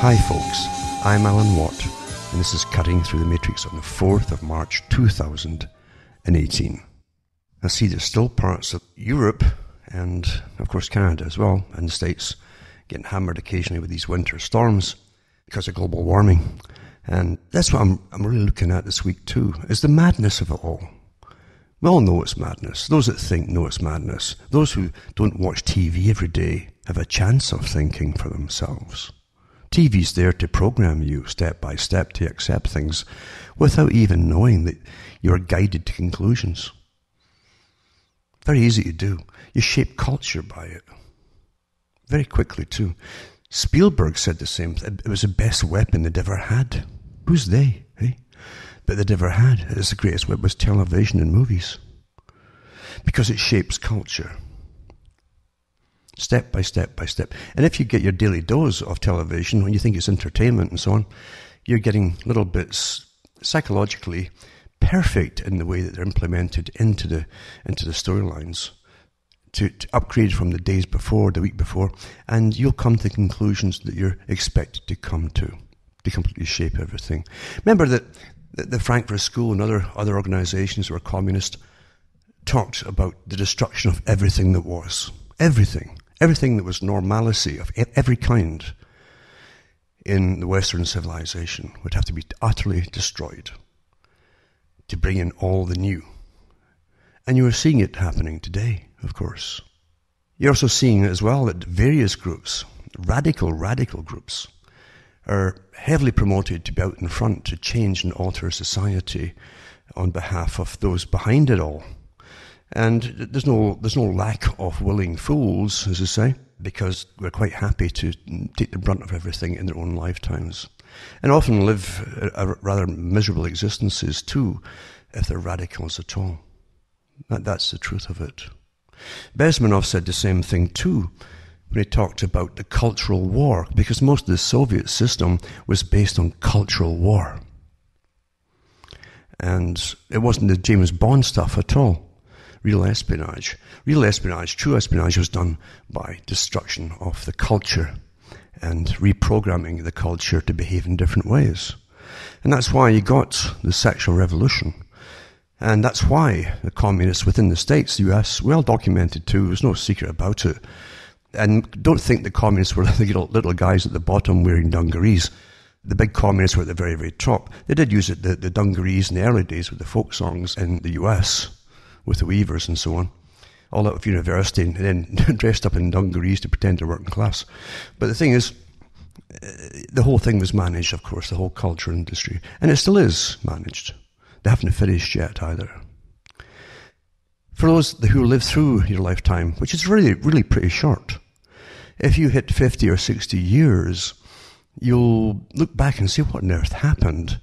Hi folks, I'm Alan Watt, and this is Cutting Through the Matrix on the 4th of March 2018. I see there's still parts of Europe, and of course Canada as well, and the States, getting hammered occasionally with these winter storms because of global warming. And that's what I'm really looking at this week too, is the madness of it all. We all know it's madness. Those that think know it's madness. Those who don't watch TV every day have a chance of thinking for themselves. TV's there to program you step by step to accept things without even knowing that you're guided to conclusions. Very easy to do. You shape culture by it. Very quickly too. Spielberg said the same thing. It was the best weapon they'd ever had. Who's they, eh? But they'd ever had. It's the greatest weapon was television and movies. Because it shapes culture. Step by step by step. And if you get your daily dose of television, when you think it's entertainment and so on, you're getting little bits psychologically perfect in the way that they're implemented into the storylines to upgrade from the days before, the week before, and you'll come to conclusions that you're expected to come to completely shape everything. Remember that the Frankfurt School and other organizations that were communist talked about the destruction of everything that was. Everything that was normalcy of every kind in the Western civilization would have to be utterly destroyed to bring in all the new. And you are seeing it happening today, of course. You're also seeing as well that various groups, radical groups, are heavily promoted to be out in front to change and alter society on behalf of those behind it all. And there's no lack of willing fools, as I say, because we're quite happy to take the brunt of everything in their own lifetimes. And often live rather miserable existences too, if they're radicals at all. That's the truth of it. Bezmenov said the same thing too, when he talked about the cultural war, because most of the Soviet system was based on cultural war. And it wasn't the James Bond stuff at all. Real espionage, true espionage was done by destruction of the culture and reprogramming the culture to behave in different ways. And that's why you got the sexual revolution. And that's why the communists within the States, the US, well documented too, there's no secret about it. And don't think the communists were the little guys at the bottom wearing dungarees. The big communists were at the very, very top. They did use the dungarees in the early days with the folk songs in the US, with the weavers and so on, all out of university and then dressed up in dungarees to pretend they're working class. But the thing is, the whole thing was managed, of course, the whole culture industry. And it still is managed. They haven't finished yet either. For those who live through your lifetime, which is really, really pretty short, if you hit 50 or 60 years, you'll look back and see what on earth happened.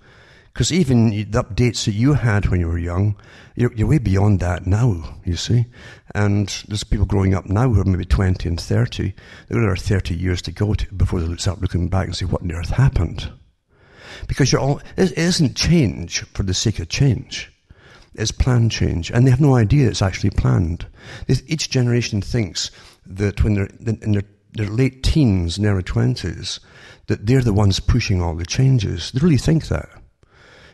Because even the updates that you had when you were young, you're way beyond that now, you see. And there's people growing up now who are maybe 20 and 30. They've got another 30 years to go before they start looking back and say, what on earth happened? Because it isn't change for the sake of change. It's planned change. And they have no idea it's actually planned. Each generation thinks that when they're in their late teens and early 20s, that they're the ones pushing all the changes. They really think that.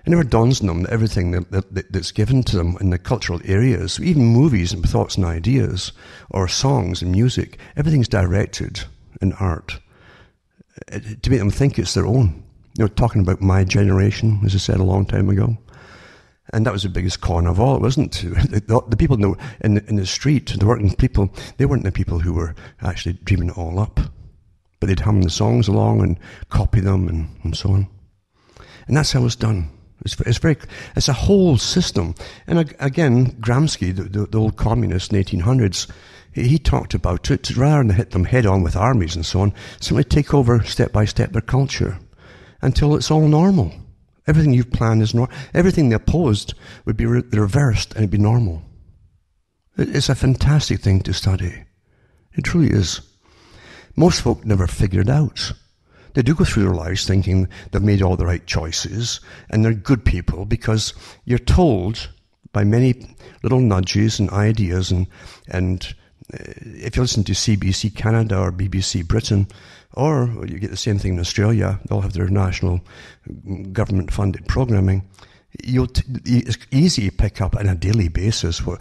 It never dawns on them that everything that's given to them in the cultural areas, even movies and thoughts and ideas, or songs and music, everything's directed in art to make them think it's their own. You know, talking about my generation, as I said a long time ago. And that was the biggest con of all, wasn't it? The people in the street, the working people, they weren't the people who were actually dreaming it all up. But they'd hum the songs along and copy them and so on. And that's how it's done. It's a whole system. And again, Gramsci, the old communist in the 1800s, he talked about it, rather than hit them head on with armies and so on, simply take over step by step their culture until it's all normal. Everything you've planned is normal. Everything they opposed would be reversed and it'd be normal. It's a fantastic thing to study. It truly is. Most folk never figure it out. They do go through their lives thinking they've made all the right choices and they're good people because you're told by many little nudges and ideas and if you listen to CBC Canada or BBC Britain, or you get the same thing in Australia, they'll have their national government-funded programming. It's easy to pick up on a daily basis what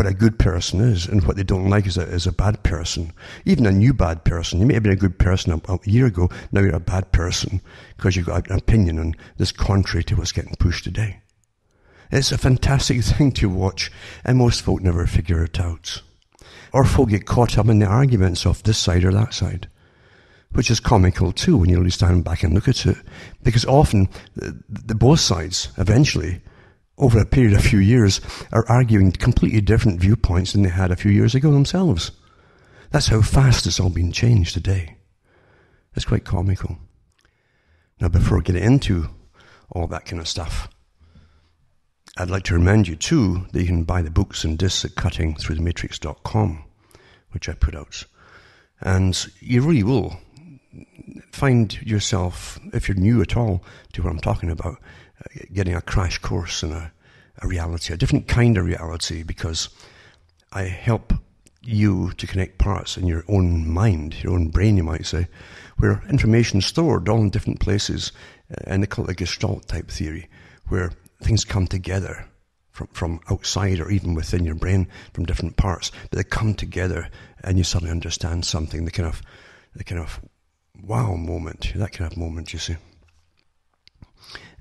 a good person is and what they don't like as a bad person. Even a new bad person. You may have been a good person a year ago, now you're a bad person because you've got an opinion on this contrary to what's getting pushed today. It's a fantastic thing to watch, and most folk never figure it out. Or folk get caught up in the arguments of this side or that side, which is comical too when you really stand back and look at it. Because often, the both sides, eventually, over a period of a few years, are arguing completely different viewpoints than they had a few years ago themselves. That's how fast it's all been changed today. It's quite comical. Now, before we get into all that kind of stuff, I'd like to remind you too that you can buy the books and discs at cuttingthroughthematrix.com, which I put out. And you really will find yourself, if you're new at all to what I'm talking about, getting a crash course in a reality, a different kind of reality, because I help you to connect parts in your own mind, your own brain, you might say, where information is stored all in different places, and they call it a Gestalt type theory, where things come together from outside or even within your brain from different parts, but they come together and you suddenly understand something, the kind of wow moment, that kind of moment, you see.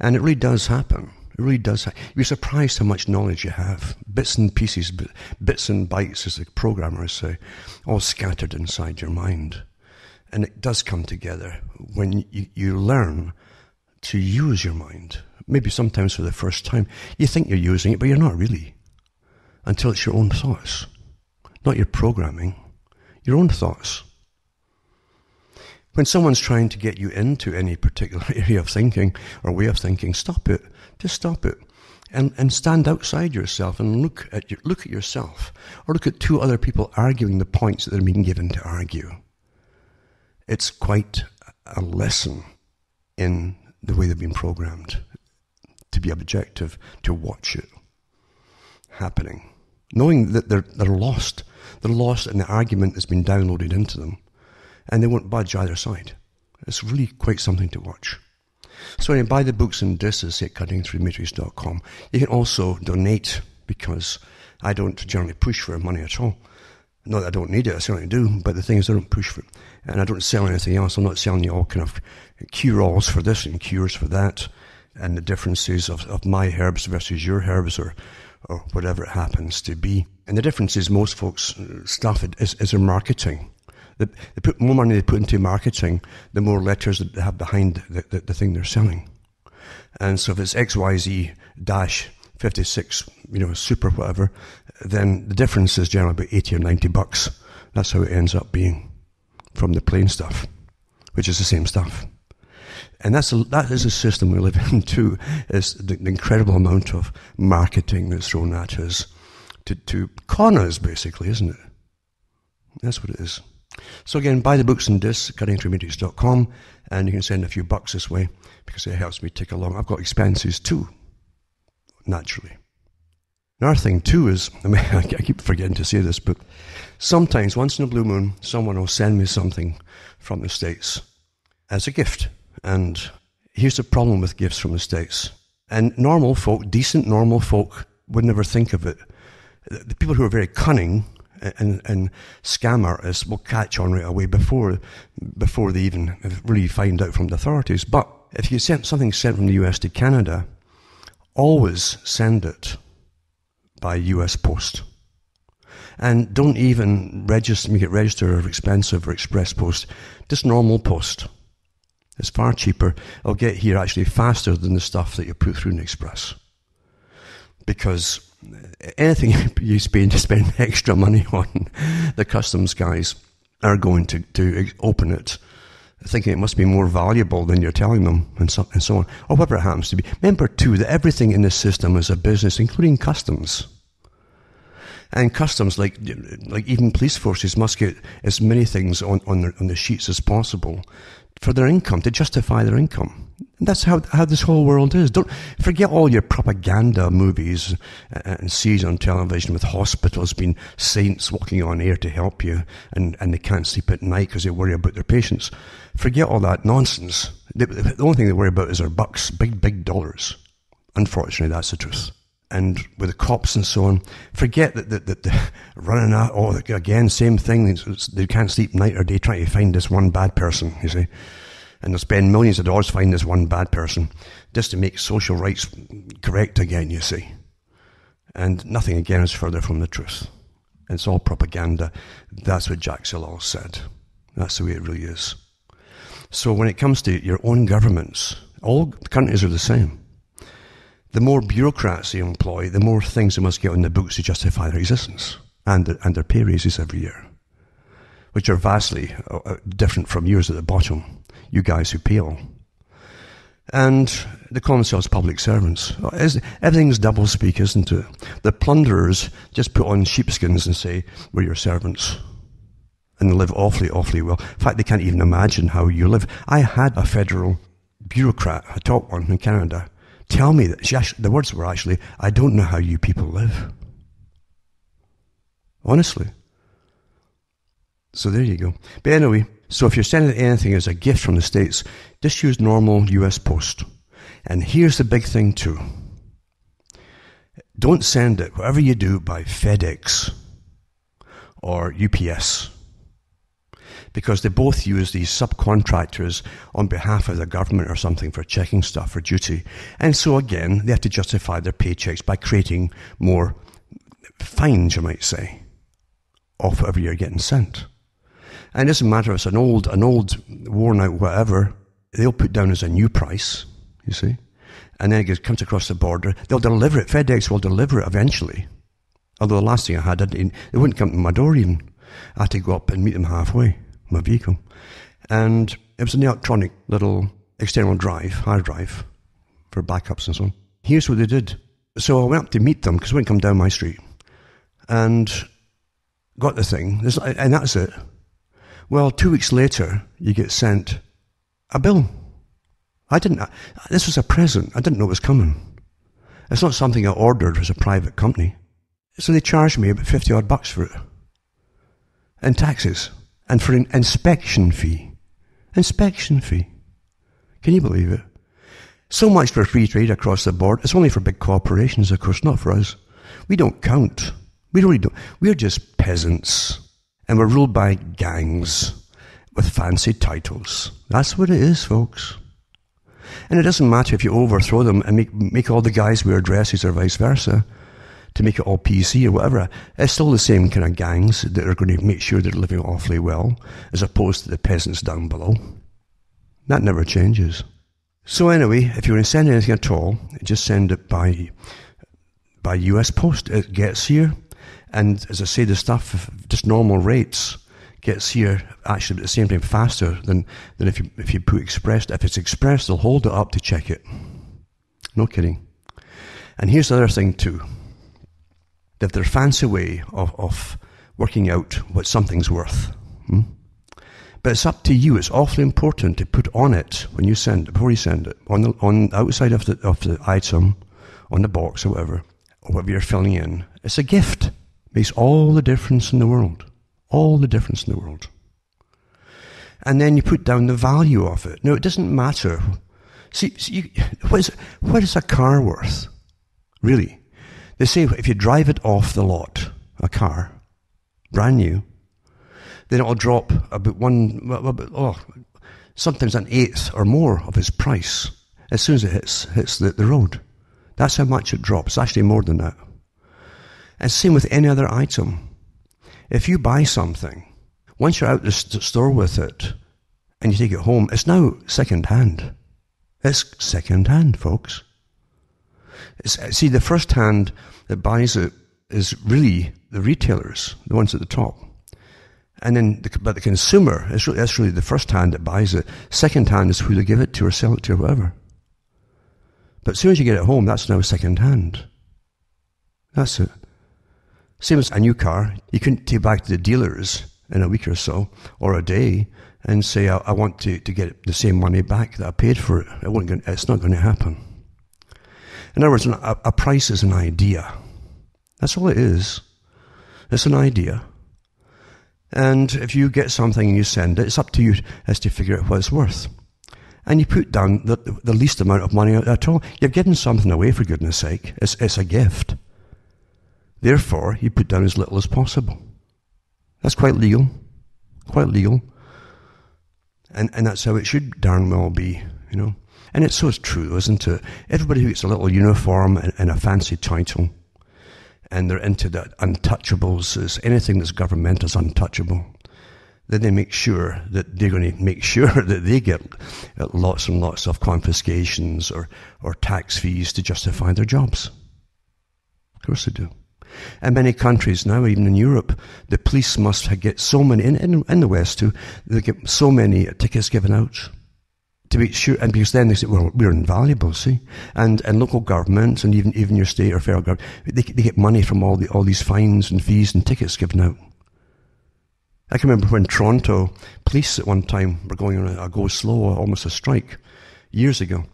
And it really does happen. It really does. You're surprised how much knowledge you have. Bits and pieces, bits and bytes, as the programmers say, all scattered inside your mind. And it does come together when you learn to use your mind. Maybe sometimes for the first time, you think you're using it, but you're not really. Until it's your own thoughts. Not your programming, your own thoughts. When someone's trying to get you into any particular area of thinking or way of thinking, stop it. Just stop it. And stand outside yourself and look at yourself. Or look at two other people arguing the points that they're being given to argue. It's quite a lesson in the way they've been programmed. To be objective, to watch it happening. Knowing that they're lost. They're lost and the argument has been downloaded into them. And they won't budge either side. It's really quite something to watch. So anyway, buy the books and discs at cuttingthroughthematrix.com. You can also donate, because I don't generally push for money at all. Not that I don't need it, I certainly do, but the thing is I don't push for it. And I don't sell anything else. I'm not selling you all kind of cure-alls for this and cures for that, and the differences of my herbs versus your herbs, or whatever it happens to be. And the difference is most folks' stuff is their marketing. They put more money they put into marketing, the more letters that they have behind the thing they're selling. And so if it's XYZ-56, super whatever, then the difference is generally about $80 or $90. That's how it ends up being from the plain stuff, which is the same stuff. And that is a system we live in too, is the incredible amount of marketing that's thrown at us to con us, basically, isn't it? That's what it is. So again, buy the books and discs at cuttingthroughthematrix.com, and you can send a few bucks this way because it helps me tick along. I've got expenses too, naturally. Another thing too is, I keep forgetting to say this, but sometimes, once in a blue moon, someone will send me something from the States as a gift. And here's the problem with gifts from the States. And normal folk, decent normal folk, would never think of it. The people who are very cunning and scam artists will catch on right away before they even really find out from the authorities. But if you sent something sent from the US to Canada, always send it by US post. And don't even make it register or expensive or express post. Just normal post. It's far cheaper. It'll get here actually faster than the stuff that you put through an express. Because anything you spend extra money on, the customs guys are going to open it, thinking it must be more valuable than you're telling them, and so on, or whatever it happens to be. Remember too that everything in this system is a business, including customs. And customs, like even police forces, must get as many things on the sheets as possible for their income, to justify their income. And that's how this whole world is. Don't forget all your propaganda movies and series on television with hospitals being saints walking on air to help you, and they can't sleep at night because they worry about their patients. Forget all that nonsense. The only thing they worry about is their bucks, big dollars. Unfortunately, that's the truth. And with the cops and so on, forget that running out, again, same thing. They can't sleep night or day trying to find this one bad person, you see. And they'll spend millions of dollars to find this one bad person just to make social rights correct again, you see. And nothing, again, is further from the truth. It's all propaganda. That's what Jacques Ellul said. That's the way it really is. So when it comes to your own governments, all countries are the same. The more bureaucrats they employ, the more things they must get on the books to justify their existence and their pay raises every year, which are vastly different from yours at the bottom, you guys who pay all. And they call themselves public servants. Everything's double-speak, isn't it? The plunderers just put on sheepskins and say, we're your servants. And they live awfully, awfully well. In fact, they can't even imagine how you live. I had a federal bureaucrat, a top one in Canada, tell me that the words were actually, I don't know how you people live. Honestly. So there you go. But anyway, so if you're sending anything as a gift from the States, just use normal US Post. And here's the big thing too. Don't send it, whatever you do, by FedEx or UPS. Because they both use these subcontractors on behalf of the government or something for checking stuff for duty. And so again, they have to justify their paychecks by creating more fines, you might say, of whatever you're getting sent. And it doesn't matter if it's an old, worn out whatever, they'll put down as a new price, you see. And then it comes across the border. They'll deliver it. FedEx will deliver it eventually. Although the last thing I had, they wouldn't come to my door even. I had to go up and meet them halfway, my vehicle. And it was an electronic little external drive, hard drive, for backups and so on. Here's what they did. So I went up to meet them, because they wouldn't come down my street. And got the thing, and that's it. Well, 2 weeks later, you get sent a bill. This was a present. I didn't know it was coming. It's not something I ordered as a private company. So they charged me about 50 odd bucks for it. And taxes. And for an inspection fee. Inspection fee. Can you believe it? So much for free trade across the board. It's only for big corporations, of course, not for us. We don't count. We really don't. We're just peasants. And we're ruled by gangs with fancy titles. That's what it is, folks. And it doesn't matter if you overthrow them and make all the guys wear dresses or vice versa to make it all PC or whatever. It's still the same kind of gangs that are going to make sure they're living awfully well, as opposed to the peasants down below. That never changes. So anyway, if you're going to send anything at all, just send it by US Post. It gets here. And as I say, the stuff, just normal rates, gets here actually at the same time faster than if you put express. If it's express, they'll hold it up to check it. No kidding. And here's the other thing too. They have their fancy way of working out what something's worth. But it's up to you. It's awfully important to put on it when you send it, before you send it, on the outside of the item, on the box or whatever you're filling in. It's a gift. Makes all the difference in the world. All the difference in the world. And then you put down the value of it. Now, it doesn't matter. See what is a car worth? Really? They say if you drive it off the lot, a car, brand new, then it'll drop about sometimes an eighth or more of its price as soon as it hits the road. That's how much it drops. It's actually more than that. And same with any other item. If you buy something, once you're out the store with it and you take it home, it's now second hand. It's second hand, folks. See, the first hand that buys it is really the retailers, the ones at the top. And then, but the consumer, that's really the first hand that buys it. Second hand is who they give it to or sell it to or whatever. But as soon as you get it home, that's now second hand. That's it. Same as a new car. You couldn't take back to the dealers in a week or so, or a day, and say, I want to get the same money back that I paid for it. It's not going to happen. In other words, a price is an idea. That's all it is. It's an idea. And if you get something and you send it, it's up to you as to figure out what it's worth. And you put down the least amount of money at all. You've given something away, for goodness sake. It's a gift. Therefore, you put down as little as possible. That's quite legal. Quite legal. And that's how it should darn well be, you know. And it's so true, isn't it? Everybody who gets a little uniform and a fancy title, and they're into the untouchables, is anything that's government is untouchable. Then they make sure that they're going to make sure that they get lots and lots of confiscations or tax fees to justify their jobs. Of course they do. In many countries now, even in Europe, the police must get so many, in the West too, they get so many tickets given out to make sure, and because then they say, well, we're invaluable, see? And local governments and even your state or federal government, they get money from all these fines and fees and tickets given out. I can remember when Toronto police at one time were going on a go slow, almost a strike, years ago.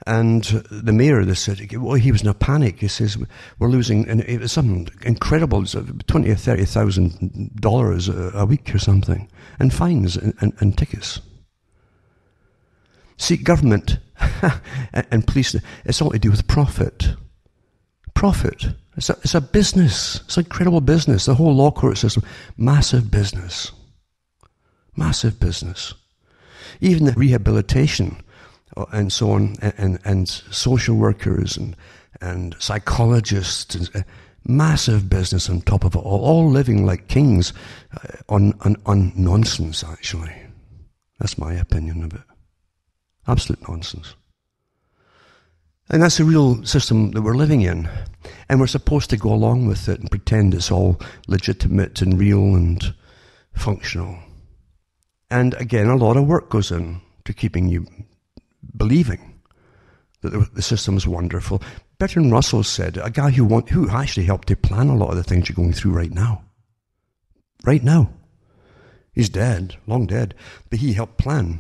And the mayor, they said, well, he was in a panic. He says, we're losing, and it was something incredible, $20,000 or $30,000 a week or something, and fines and tickets. See, government and police, it's all to do with profit. Profit. It's a business. It's an incredible business. The whole law court system, massive business. Massive business. Even the rehabilitation and so on, and social workers and psychologists, massive business on top of it all living like kings on nonsense, actually. That's my opinion of it. Absolute nonsense. And that's the real system that we're living in. And we're supposed to go along with it and pretend it's all legitimate and real and functional. And again, a lot of work goes in to keeping you believing that the system's wonderful. Bertrand Russell said, a guy who actually helped to plan a lot of the things you're going through right now. Right now. He's dead, long dead, but he helped plan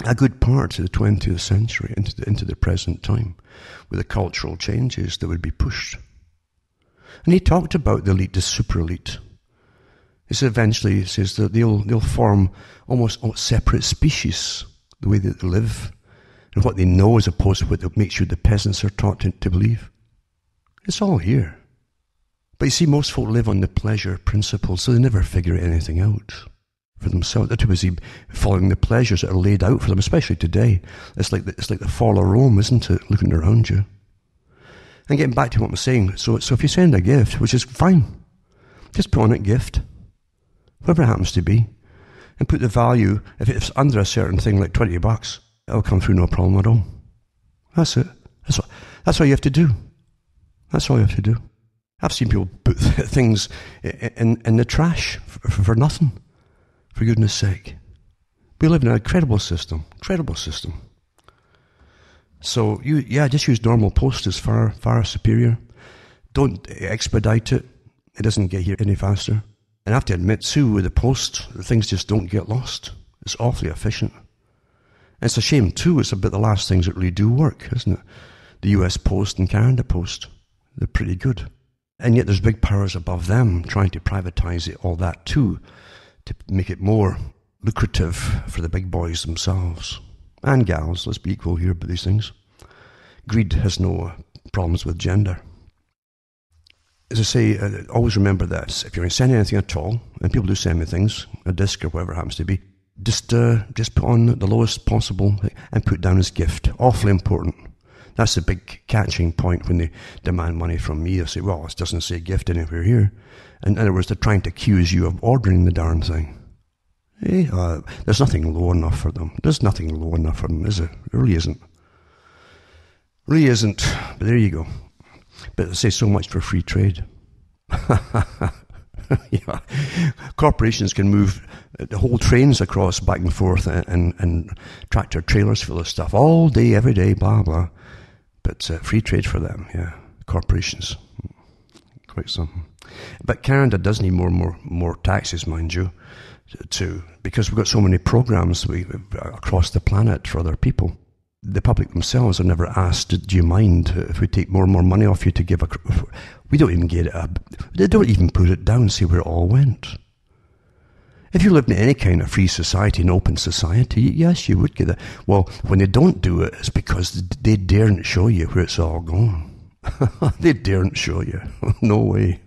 a good part of the 20th century into the present time with the cultural changes that would be pushed. And he talked about the elite, the super elite. He said eventually, he says that they'll form almost separate species, the way that they live and what they know as opposed to what makes sure the peasants are taught to believe. It's all here. But you see, most folk live on the pleasure principle, so they never figure anything out for themselves. They're too busy following the pleasures that are laid out for them, especially today. It's like the fall of Rome, isn't it? Looking around you. And getting back to what I'm saying, so if you send a gift, which is fine, just put on it gift, whatever it happens to be, and put the value. If it's under a certain thing, like $20, it'll come through no problem at all. That's it. That's all you have to do. That's all you have to do. I've seen people put things in the trash for nothing. For goodness sake. We live in an incredible system. Incredible system. So, just use normal post is far, far superior. Don't expedite it. It doesn't get here any faster. And I have to admit, too, with the post, things just don't get lost. It's awfully efficient. And it's a shame, too. It's about the last things that really do work, isn't it? The US Post and Canada Post. They're pretty good. And yet there's big powers above them trying to privatize it, all that, too, to make it more lucrative for the big boys themselves. And gals, let's be equal here about these things. Greed has no problems with gender. As I say, always remember this. If you're going to send anything at all, and people do send me things, a disc or whatever it happens to be, just put on the lowest possible and put down as gift. Awfully important. That's the big catching point when they demand money from me. They say, well, it doesn't say gift anywhere here. In other words, they're trying to accuse you of ordering the darn thing. There's nothing low enough for them. There's nothing low enough for them, is it? It really isn't. Really isn't. But there you go. But they say so much for free trade. Yeah. Corporations can move the whole trains across back and forth and tractor trailers full of stuff all day, every day, blah, blah. But free trade for them, yeah. Corporations. Quite something. But Canada does need more taxes, mind you. because we've got so many programs across the planet for other people. The public themselves are never asked, do you mind if we take more and more money off you to give we don't even get it. They don't even put it down and see where it all went. If you lived in any kind of free society, an open society, yes, you would get it. Well, when they don't do it, it's because they daren't show you where it's all gone. They daren't show you. No way.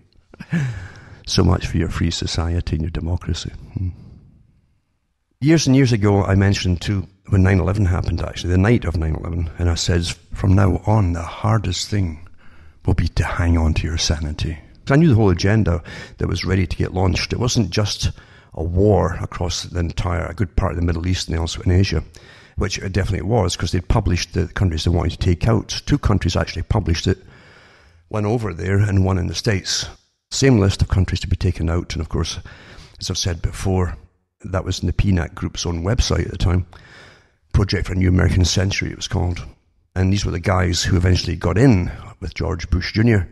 So much for your free society and your democracy. Years and years ago, I mentioned too, when 9/11 happened, actually, the night of 9/11, and I said, from now on, the hardest thing will be to hang on to your sanity. Because I knew the whole agenda that was ready to get launched. It wasn't just a war across a good part of the Middle East and also in Asia, which it definitely was, because they'd published the countries they wanted to take out. 2 countries actually published it, one over there and one in the States. Same list of countries to be taken out, and of course, as I've said before, that was in the PNAC group's own website at the time. Project for a New American Century, it was called. And these were the guys who eventually got in with George Bush Jr.,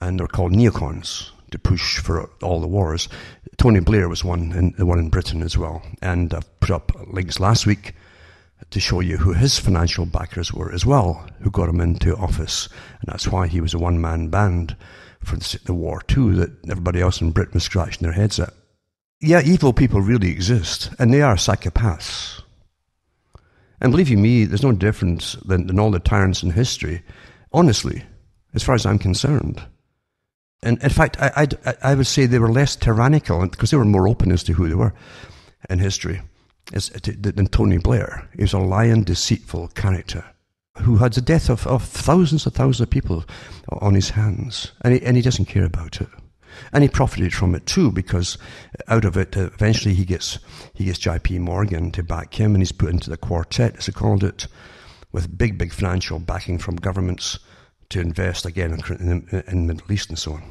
and they're called neocons, to push for all the wars. Tony Blair was the one in Britain as well. And I've put up links last week to show you who his financial backers were as well, who got him into office. And that's why he was a one-man band for the war too, that everybody else in Britain was scratching their heads at. Yeah, evil people really exist, and they are psychopaths. And believe you me, there's no difference than all the tyrants in history, honestly, as far as I'm concerned. And in fact, I would say they were less tyrannical, because they were more open as to who they were in history, than Tony Blair. He was a lying, deceitful character who had the death of thousands of people on his hands, and he doesn't care about it. And he profited from it too, because out of it, eventually he gets JP Morgan to back him, and he's put into the quartet, as they called it, with big financial backing from governments to invest again in the Middle East and so on.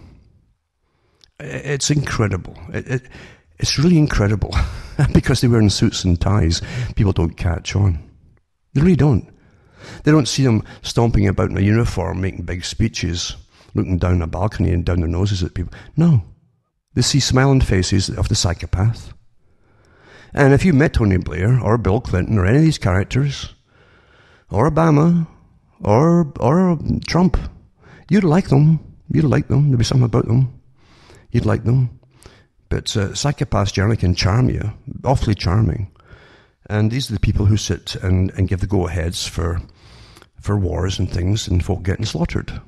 It's incredible. It's really incredible, because they were in suits and ties. People don't catch on. They really don't. They don't see them stomping about in a uniform, making big speeches, looking down a balcony and down their noses at people. No. They see smiling faces of the psychopath. And if you met Tony Blair or Bill Clinton or any of these characters, or Obama, or Trump, you'd like them. You'd like them. There'd be something about them. You'd like them. But psychopaths generally can charm you, awfully charming. And these are the people who sit and give the go-aheads for wars and things, and folk getting slaughtered.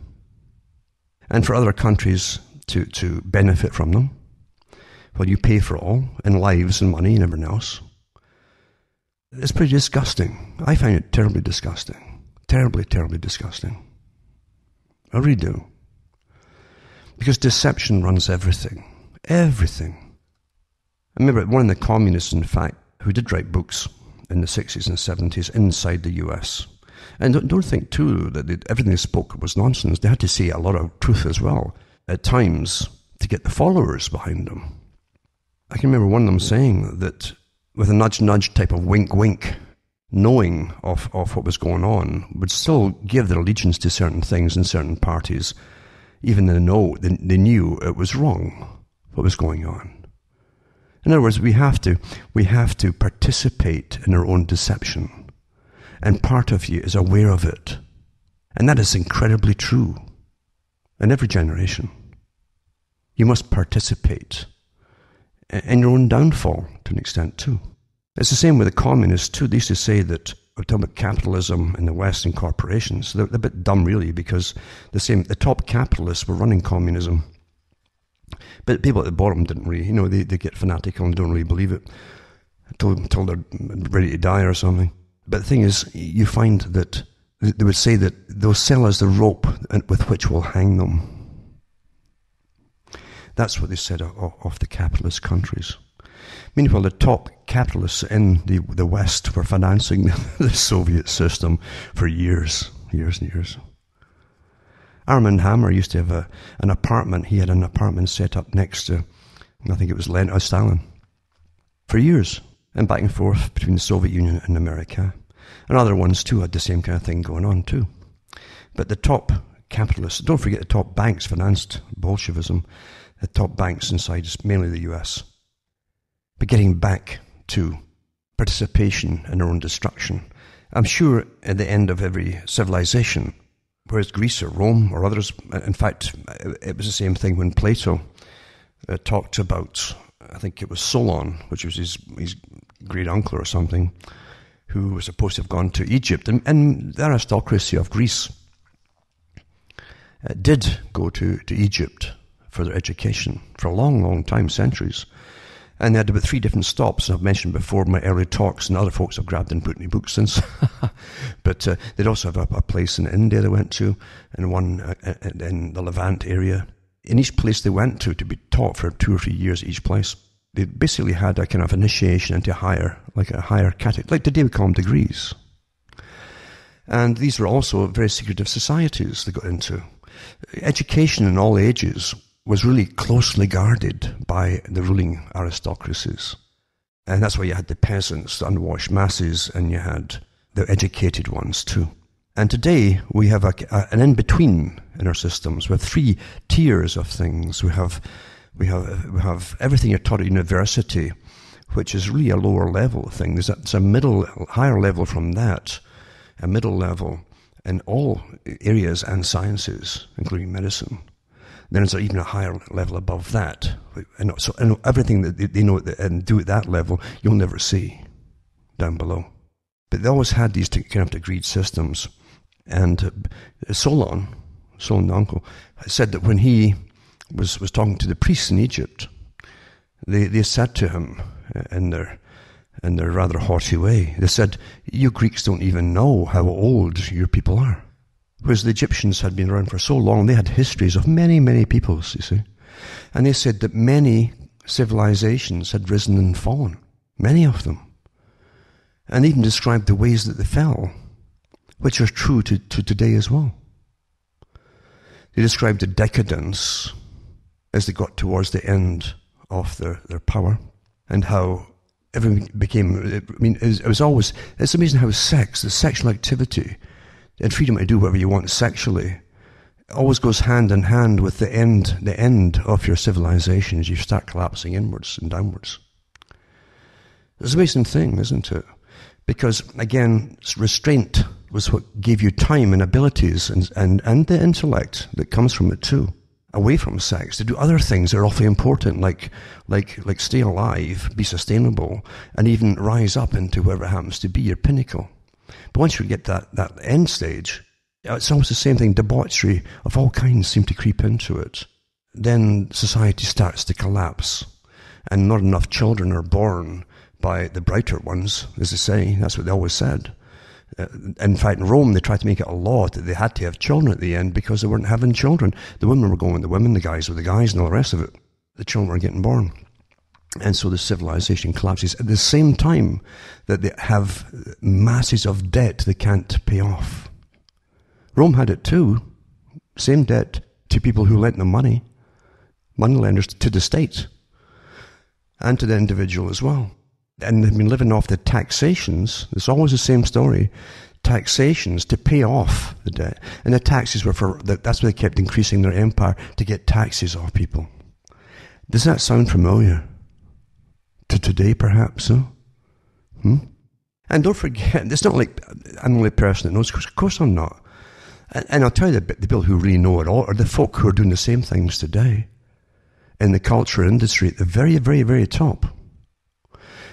And for other countries to benefit from them, well, you pay for it all, in lives and money and everything else. It's pretty disgusting. I find it terribly disgusting. Terribly disgusting. I really do. Because deception runs everything. Everything. I remember one of the communists, in fact, who did write books in the 60s and 70s inside the US. And don't think, too, that everything they spoke was nonsense. They had to say a lot of truth as well, at times, to get the followers behind them. I can remember one of them saying that, with a nudge type of wink, knowing of what was going on, would still give their allegiance to certain things and certain parties, even though they knew it was wrong, what was going on. In other words, we have to participate in our own deception. And part of you is aware of it. And that is incredibly true. In every generation. You must participate in your own downfall to an extent too. It's the same with the communists too. They used to say that, we're talking about capitalism in the West and corporations. They're a bit dumb really, because the top capitalists were running communism. But people at the bottom didn't really, they get fanatical and don't really believe it until they're ready to die or something. But the thing is, you find that they would say that they'll sell us the rope with which we'll hang them. That's what they said of the capitalist countries. Meanwhile, the top capitalists in the West were financing the Soviet system for years and years. Armand Hammer used to have an apartment. He had an apartment set up next to, I think it was Stalin, for years. And back and forth between the Soviet Union and America. And other ones too had the same kind of thing going on too. But the top capitalists, don't forget the top banks financed Bolshevism, the top banks inside, mainly the US. but getting back to participation in our own destruction. I'm sure at the end of every civilization, whereas Greece or Rome or others, in fact, it was the same thing when Plato talked about, I think it was Solon, which was his great uncle or something, who was supposed to have gone to Egypt. And the aristocracy of Greece did go to Egypt for their education for a long, long time, centuries. And they had about 3 different stops. I've mentioned before my early talks, and other folks have grabbed and put in books since. But they'd also have a place in India they went to, and one in the Levant area. In each place they went to be taught for 2 or 3 years at each place, they basically had a kind of initiation into a higher category. Like today we call them degrees. And these were also very secretive societies they got into. Education in all ages was really closely guarded by the ruling aristocracies. And that's why you had the peasants, the unwashed masses, and you had the educated ones too. And today we have an in-between in our systems. We have 3 tiers of things. We have everything you're taught at university, which is really a lower level thing. There's a higher level from that, a middle level in all areas and sciences, including medicine. Then there's even a higher level above that. And everything that they know and do at that level, you'll never see down below. But they always had these kind of degreed systems. And Solon, the uncle, said that when he was talking to the priests in Egypt, they said to him in their rather haughty way, they said, "You Greeks don't even know how old your people are." Whereas the Egyptians had been around for so long, they had histories of many, many peoples, you see. And they said that many civilizations had risen and fallen, many of them. And they even described the ways that they fell, which are true to today as well. They described the decadence as they got towards the end of their power, and how everything became, it's amazing how the sexual activity, and freedom to do whatever you want sexually, always goes hand in hand with the end of your civilization as you start collapsing inwards and downwards. It's an amazing thing, isn't it? Because, again, restraint was what gave you time and abilities and the intellect that comes from it too, away from sex, to do other things that are awfully important, like stay alive, be sustainable, and even rise up into wherever it happens to be your pinnacle. But once you get that end stage, it's almost the same thing. Debauchery of all kinds seem to creep into it. Then society starts to collapse, and not enough children are born by the brighter ones, as they say. That's what they always said. In fact, in Rome, they tried to make it a law that they had to have children at the end because they weren't having children. The women were going with the women, the guys with the guys, and all the rest of it. The children were getting born. And so the civilization collapses at the same time that they have masses of debt they can't pay off. Rome had it too. Same debt to people who lent them money, moneylenders to the state, and to the individual as well. And they've been living off the taxations. It's always the same story. Taxations to pay off the debt. And the taxes were that's why they kept increasing their empire, to get taxes off people. Does that sound familiar? To today, perhaps, so? And don't forget, it's not like I'm the only person that knows. Of course I'm not. And I'll tell you, the people who really know it all are the folk who are doing the same things today in the culture industry at the very, very, very top.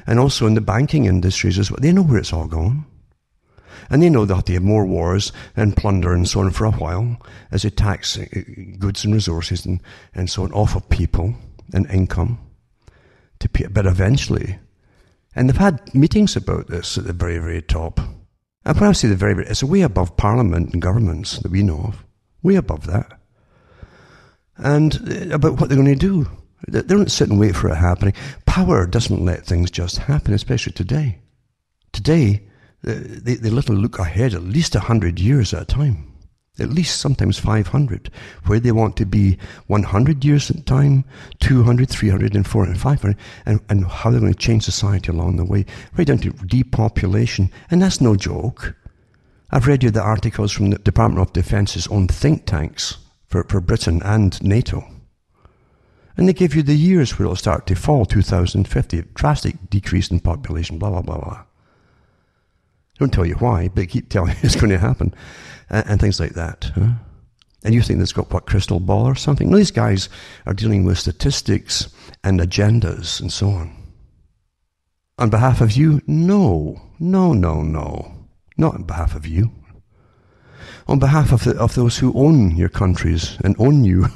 And also in the banking industries as well. They know where it's all going. And they know they'll have to have more wars and plunder and so on for a while as they tax goods and resources and so on off of people and income. But eventually, and they've had meetings about this at the very, very top. And when I say it's way above Parliament and governments that we know of, way above that. And about what they're going to do. They don't sit and wait for it happening. Power doesn't let things just happen, especially today. Today, they literally look ahead at least 100 years at a time. At least sometimes 500. Where they want to be 100 years at a time, 200, 300, and 400, 500, and how they're going to change society along the way, right down to depopulation. And that's no joke. I've read you the articles from the Department of Defence's own think tanks for Britain and NATO. And they give you the years where it'll start to fall, 2050, drastic decrease in population, blah, blah, blah, blah. Don't tell you why, but keep telling you it's going to happen. And things like that. Huh? And you think that's got, what, crystal ball or something? No, these guys are dealing with statistics and agendas and so on. On behalf of you? No. No, no, no. Not on behalf of you. On behalf of those who own your countries and own you.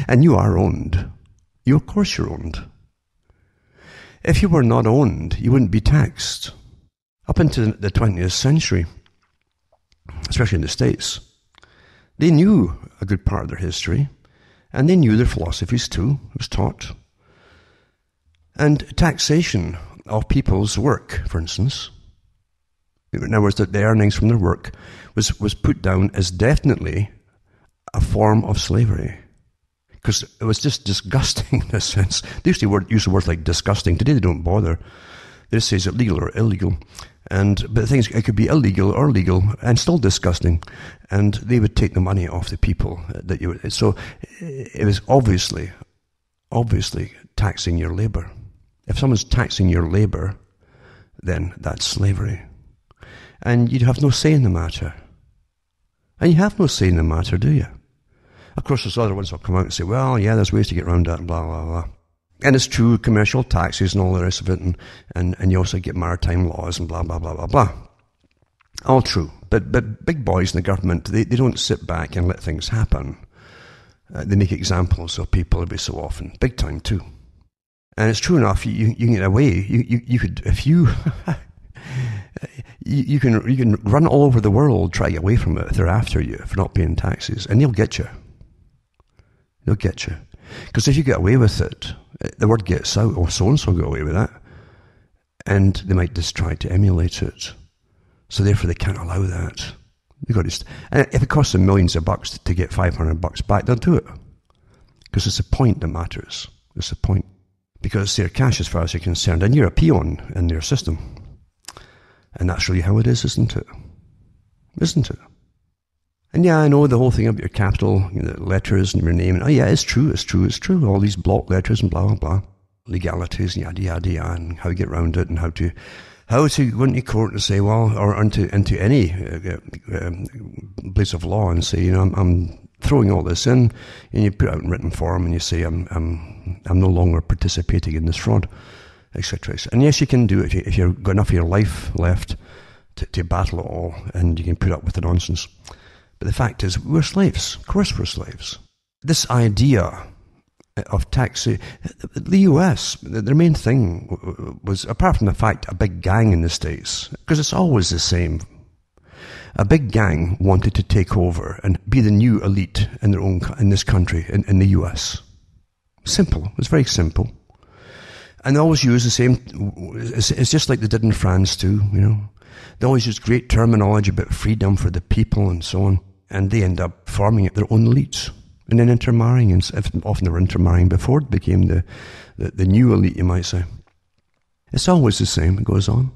And you are owned. You, of course you're owned. If you were not owned, you wouldn't be taxed. Up into the 20th century, especially in the States, they knew a good part of their history, and they knew their philosophies too. It was taught. And taxation of people's work, for instance, in other words, that the earnings from their work was put down as definitely a form of slavery. Because it was just disgusting in a sense. They used to use the word like disgusting. Today they don't bother. They just say, is it legal or illegal? But the thing is, it could be illegal or legal and still disgusting. And they would take the money off the people that you would. So it was obviously taxing your labor. If someone's taxing your labor, then that's slavery. And you'd have no say in the matter. And you have no say in the matter, do you? Of course, there's other ones that will come out and say, well, yeah, there's ways to get around that, and blah, blah, blah. And it's true, commercial taxes and all the rest of it, and you also get maritime laws and blah, blah, blah, blah, blah. All true. But big boys in the government, they don't sit back and let things happen. They make examples of people every so often. Big time, too. And it's true enough, you can get away. You could, if you... you can run all over the world, try to get away from it if they're after you for not paying taxes, and they'll get you. They'll get you. Because if you get away with it, the word gets out, or so-and-so got away with that, and they might just try to emulate it. So therefore they can't allow that. And if it costs them millions of bucks to get $500 back, they'll do it. Because it's the point that matters. It's the point. Because it's their cash as far as you're concerned, and you're a peon in their system. And that's really how it is, isn't it? Isn't it? And yeah, I know the whole thing about your capital, letters and your name. Oh yeah, it's true. All these block letters and blah, blah, blah. Legalities and yada, yada, yada, and how to get around it and how to go into court and say, well, or into any place of law and say, I'm throwing all this in, and you put it out in written form and you say, I'm no longer participating in this fraud, etc. And yes, you can do it if you've got enough of your life left to battle it all, and you can put up with the nonsense. But the fact is, we're slaves. Of course we're slaves. This idea of tax, the US, their main thing was, apart from the fact, a big gang in the States, because it's always the same. A big gang wanted to take over and be the new elite in this country, in the US. Simple. It's very simple. And they always use the same, it's just like they did in France too, They always use great terminology about freedom for the people and so on. And they end up forming their own elites. And then intermarrying, and often they were intermarrying before it became the new elite, you might say. It's always the same, it goes on.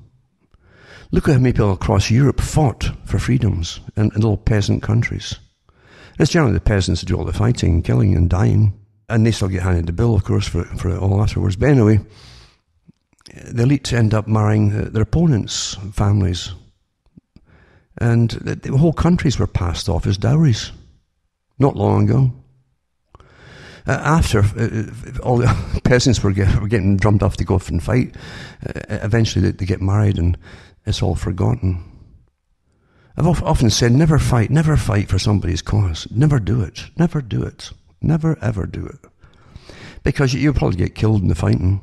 Look at how many people across Europe fought for freedoms in little peasant countries. It's generally the peasants who do all the fighting, killing and dying. And they still get handed the bill, of course, for it all afterwards. But anyway, the elites end up marrying their opponents' families. And the whole countries were passed off as dowries not long ago. After all the peasants were getting drummed off to go off and fight, eventually they get married and it's all forgotten. I've often said, never fight for somebody's cause. Never do it. Never do it. Never ever do it. Because you'll probably get killed in the fighting.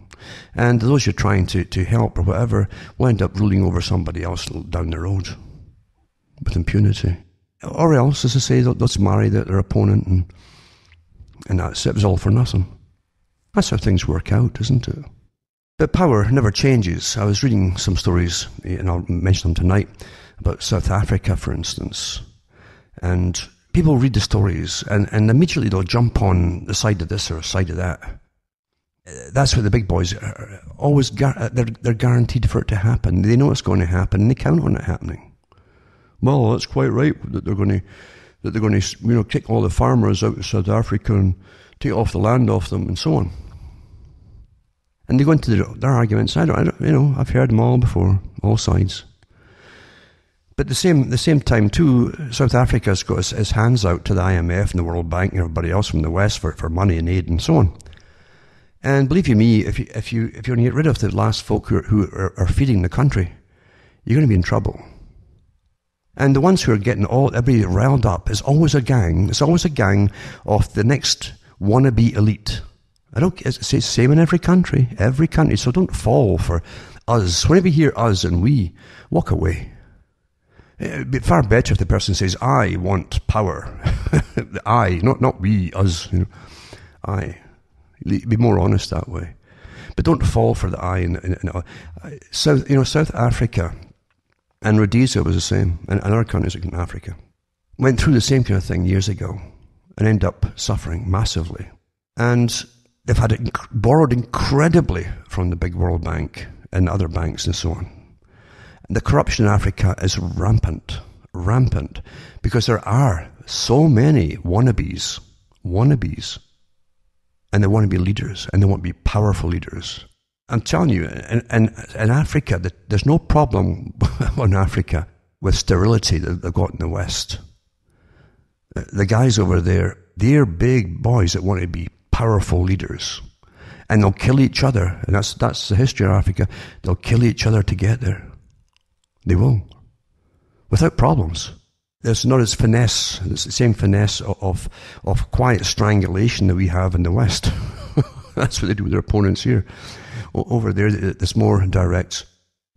And those you're trying to help or whatever will end up ruling over somebody else down the road with impunity. Or else, as I say, they'll marry their opponent and that's it. It was all for nothing. That's how things work out, isn't it? But power never changes. I was reading some stories, and I'll mention them tonight, about South Africa, for instance. And people read the stories, and immediately they'll jump on the side of this or side of that. That's what the big boys are always, they're guaranteed for it to happen. They know it's going to happen, and they count on it happening. Well, that's quite right that they're going that they're going to, kick all the farmers out of South Africa and take off the land off them and so on. And they go into their arguments. I've heard them all before, all sides. But at the same time too, South Africa's got his hands out to the IMF and the World Bank and everybody else from the West for money and aid and so on. And believe you me, if you're going to get rid of the last folk who are feeding the country, you're going to be in trouble. And the ones who are getting everybody riled up is always a gang. It's always a gang of the next wannabe elite. It's the same in every country. So don't fall for us. Whenever you hear us and we, walk away. It'd be far better if the person says, I want power. The I, not we, us. I. Be more honest that way. But don't fall for the I. South Africa and Rhodesia was the same, and other countries in Africa went through the same kind of thing years ago and ended up suffering massively. And they've had borrowed incredibly from the big World Bank and other banks and so on. The corruption in Africa is rampant, because there are so many wannabes, and they want to be leaders, and they want to be powerful leaders. I'm telling you, in Africa, there's no problem in Africa with sterility that they've got in the West. The guys over there, they're big boys that want to be powerful leaders, and they'll kill each other, and that's the history of Africa. They'll kill each other to get there. They will, without problems. There's not as finesse. It's the same finesse of quiet strangulation that we have in the West. That's what they do with their opponents here. Over there, it's more direct.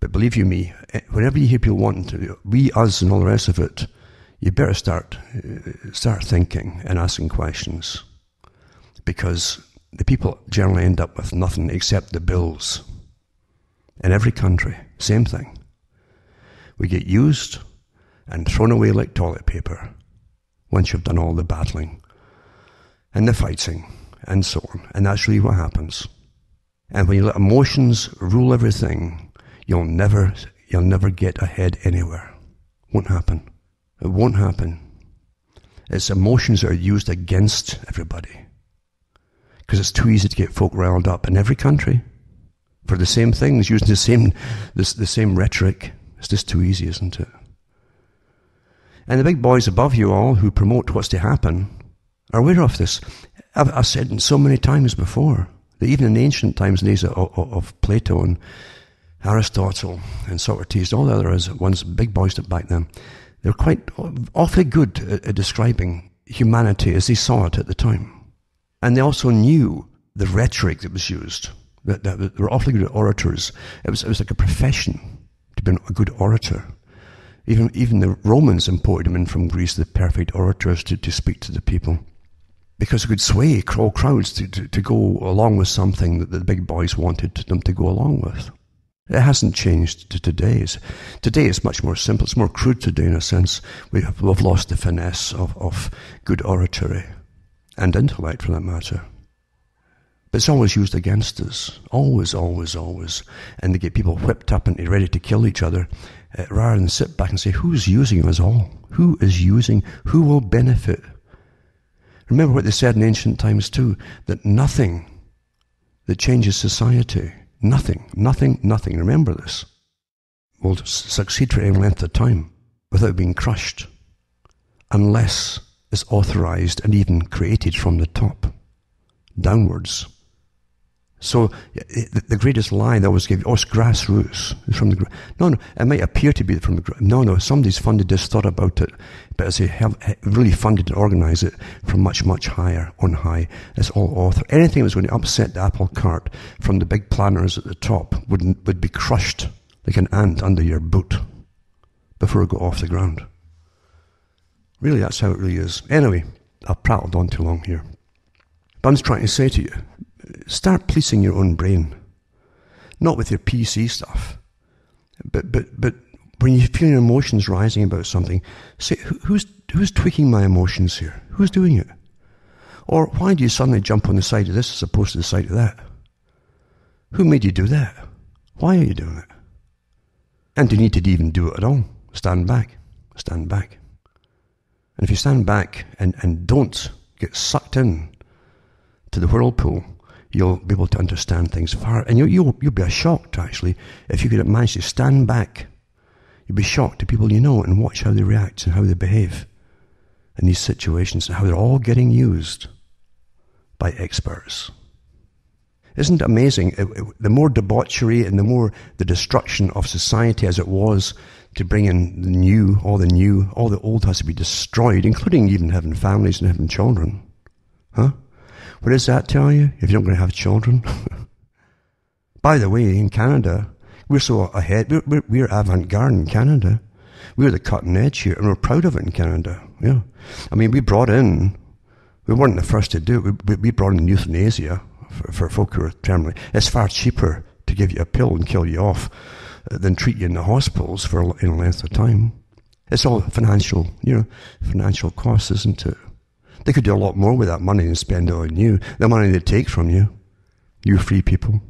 But believe you me, whenever you hear people wanting to, we, us, and all the rest of it, you better start thinking and asking questions. Because the people generally end up with nothing except the bills. In every country, same thing. We get used and thrown away like toilet paper once you've done all the battling and the fighting and so on. And that's really what happens. And when you let emotions rule everything, you'll never get ahead anywhere. Won't happen. It won't happen. It's emotions that are used against everybody. Because it's too easy to get folk riled up in every country for the same things, using the same rhetoric. It's just too easy, isn't it? And the big boys above you all who promote what's to happen are aware of this. I've said it so many times before that even in the ancient times, days of Plato and Aristotle and Socrates, all the other ones, big boys that back then, they were quite awfully good at describing humanity as they saw it at the time. And they also knew the rhetoric that was used. That they were awfully good orators. It was like a profession to be a good orator. Even the Romans imported them in from Greece, the perfect orators to speak to the people. Because it could sway crowds to go along with something that the big boys wanted them to go along with. It hasn't changed to today. Today it's much more simple. It's more crude today in a sense. We've lost the finesse of good oratory and intellect for that matter. But it's always used against us. Always. And they get people whipped up and ready to kill each other rather than sit back and say, who's using us all? Who will benefit? Remember what they said in ancient times too, that nothing that changes society, nothing, remember this, will succeed for any length of time without being crushed, unless it's authorized and even created from the top, downwards. So the greatest lie they always give, it's grassroots. It's from the no, it might appear to be from the no. Somebody's funded this, thought about it, but as they have really funded and organized it from much higher on high. It's all author. Anything that was going to upset the apple cart from the big planners at the top would be crushed like an ant under your boot before it got off the ground. Really, that's how it really is. Anyway, I've prattled on too long here. But I'm just trying to say to you, start policing your own brain. Not with your PC stuff, but when you feel your emotions rising about something, say, who's tweaking my emotions here? Who's doing it? Or why do you suddenly jump on the side of this as opposed to the side of that? Who made you do that? Why are you doing it? And do you need to even do it at all? Stand back. And if you stand back and don't get sucked in to the whirlpool, you'll be able to understand things far. And you'll be shocked, actually, if you could manage to stand back. You'll be shocked to people you know and watch how they react and how they behave in these situations and how they're all getting used by experts. Isn't it amazing? The more debauchery and the more the destruction of society as it was to bring in the new, all the old has to be destroyed, including even having families and having children. Huh? What does that tell you if you're not going to have children? By the way, in Canada, we're so ahead. We're avant-garde in Canada. We're the cutting edge here, and we're proud of it in Canada. Yeah, I mean, we weren't the first to do it. We brought in euthanasia for folk who are terminally. It's far cheaper to give you a pill and kill you off than treat you in the hospitals for a length of time. It's all financial costs, isn't it? They could do a lot more with that money than spend it on you. The money they take from you, you free people.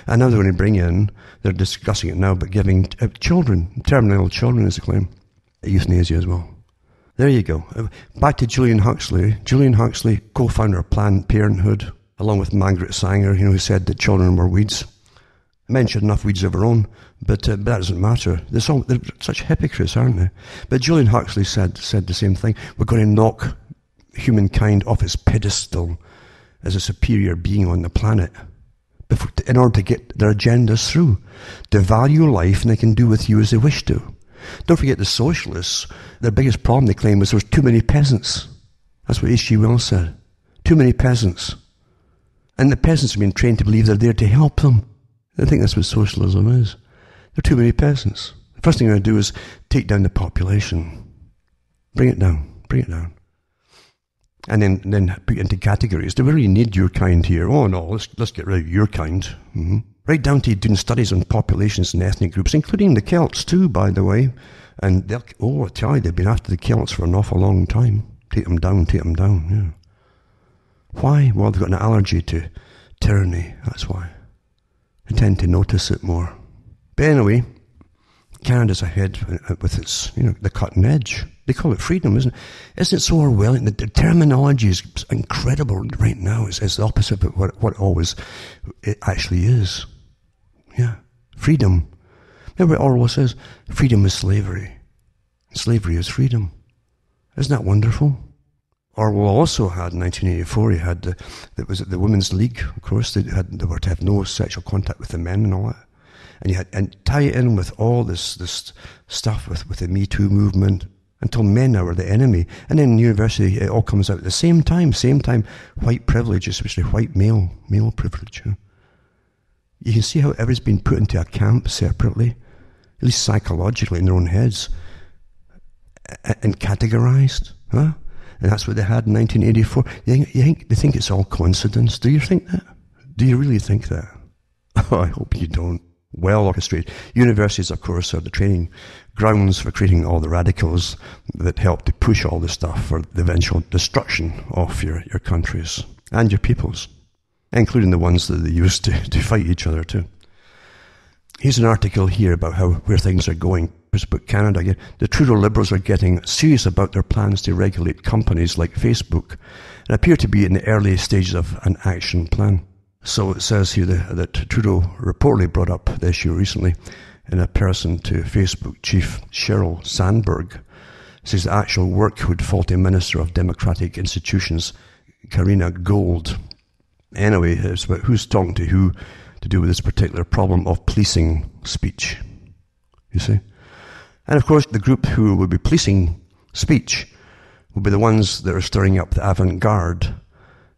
And now they're going to bring in, they're discussing it now, but giving children, terminal children is a claim, euthanasia as well. There you go. Back to Julian Huxley. Julian Huxley, co-founder of Planned Parenthood, along with Margaret Sanger, who said that children were weeds. Men should have enough weeds of their own, but that doesn't matter. They're such hypocrites, aren't they? But Julian Huxley said the same thing. We're going to knock humankind off its pedestal as a superior being on the planet in order to get their agendas through. To value life, and they can do with you as they wish to. Don't forget the socialists, their biggest problem, they claim, was there was too many peasants. That's what H.G. Wells said. Too many peasants. And the peasants have been trained to believe they're there to help them. I think that's what socialism is. There are too many peasants. The first thing I'm going to do is take down the population. Bring it down. And then put it into categories. Do we really need your kind here? Oh no, let's get rid of your kind. Mm-hmm. Right down to doing studies on populations and ethnic groups, including the Celts too, by the way. And I tell you, they've been after the Celts for an awful long time. Take them down, yeah. Why? Well, they've got an allergy to tyranny, that's why. They tend to notice it more. But anyway, Canada's ahead with its, the cutting edge. They call it freedom, isn't it? Isn't it so Orwellian? The terminology is incredible right now. It's the opposite of what it actually is. Yeah, freedom. Remember what Orwell says? Freedom is slavery. Slavery is freedom. Isn't that wonderful? Orwell also had, in 1984, he had the Women's League, of course. They were to have no sexual contact with the men and all that. And tie it in with all this stuff with the Me Too movement, until men now are the enemy. And then in university, it all comes out at the same time, white privilege, especially white male privilege. You can see how everybody's been put into a camp separately, at least psychologically in their own heads, and categorized. Huh? And that's what they had in 1984. They think it's all coincidence. Do you think that? Do you really think that? Oh, I hope you don't. Well orchestrated. Universities, of course, are the training grounds for creating all the radicals that help to push all this stuff for the eventual destruction of your countries and your peoples, including the ones that they use to fight each other too. Here's an article here about where things are going. It's about Canada again. The Trudeau Liberals are getting serious about their plans to regulate companies like Facebook and appear to be in the early stages of an action plan. So it says here that Trudeau reportedly brought up the issue recently in a person to Facebook chief Sheryl Sandberg. Says the actual work would fall to Minister of Democratic Institutions Karina Gold. Anyway, it's about who's talking to who to do with this particular problem of policing speech. You see? And of course, the group who will be policing speech will be the ones that are stirring up the avant-garde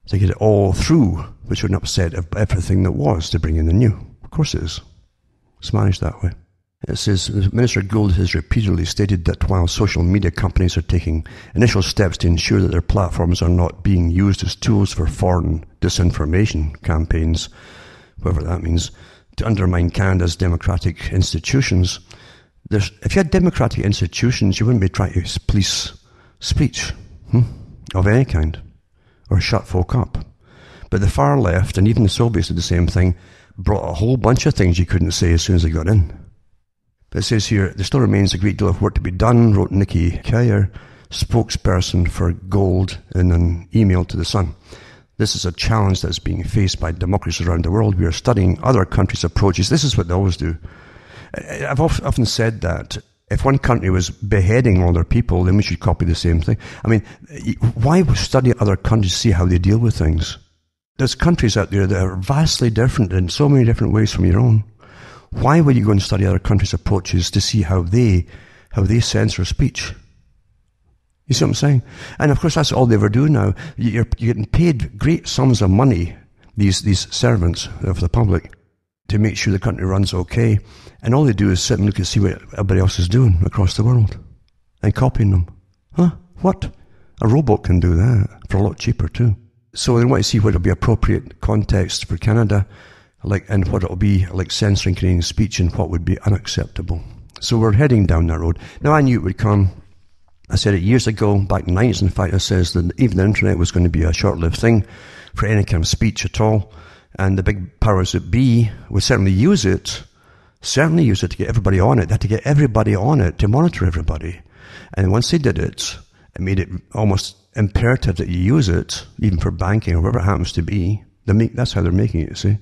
to get it all through, which would upset everything that was to bring in the new. Of course it is. It's managed that way. It says, Minister Gould has repeatedly stated that while social media companies are taking initial steps to ensure that their platforms are not being used as tools for foreign disinformation campaigns, whatever that means, to undermine Canada's democratic institutions, if you had democratic institutions, you wouldn't be trying to police speech of any kind or shut folk up. But the far left, and even the Soviets did the same thing, brought a whole bunch of things you couldn't say as soon as they got in. But it says here, there still remains a great deal of work to be done, wrote Nikki Keyer, spokesperson for gold in an email to The Sun. This is a challenge that's being faced by democracies around the world. We are studying other countries' approaches. This is what they always do. I've often said that if one country was beheading all their people, then we should copy the same thing. I mean, why study other countries to see how they deal with things? There's countries out there that are vastly different in so many different ways from your own. Why would you go and study other countries' approaches to see how they censor speech? You see what I'm saying? And of course, that's all they ever do now. You're getting paid great sums of money, these servants of the public, to make sure the country runs okay. And all they do is sit and look and see what everybody else is doing across the world and copying them. Huh? What? A robot can do that for a lot cheaper too. So they want to see what will be appropriate context for Canada, and what it will be like censoring Canadian speech and what would be unacceptable. So we're heading down that road. Now, I knew it would come. I said it years ago, back in the 90s, in fact, I says that even the internet was going to be a short-lived thing for any kind of speech at all. And the big powers that be would certainly use it to get everybody on it. They had to get everybody on it to monitor everybody. And once they did it, it made it almost imperative that you use it, even for banking or whatever it happens to be. That's how they're making it, you see.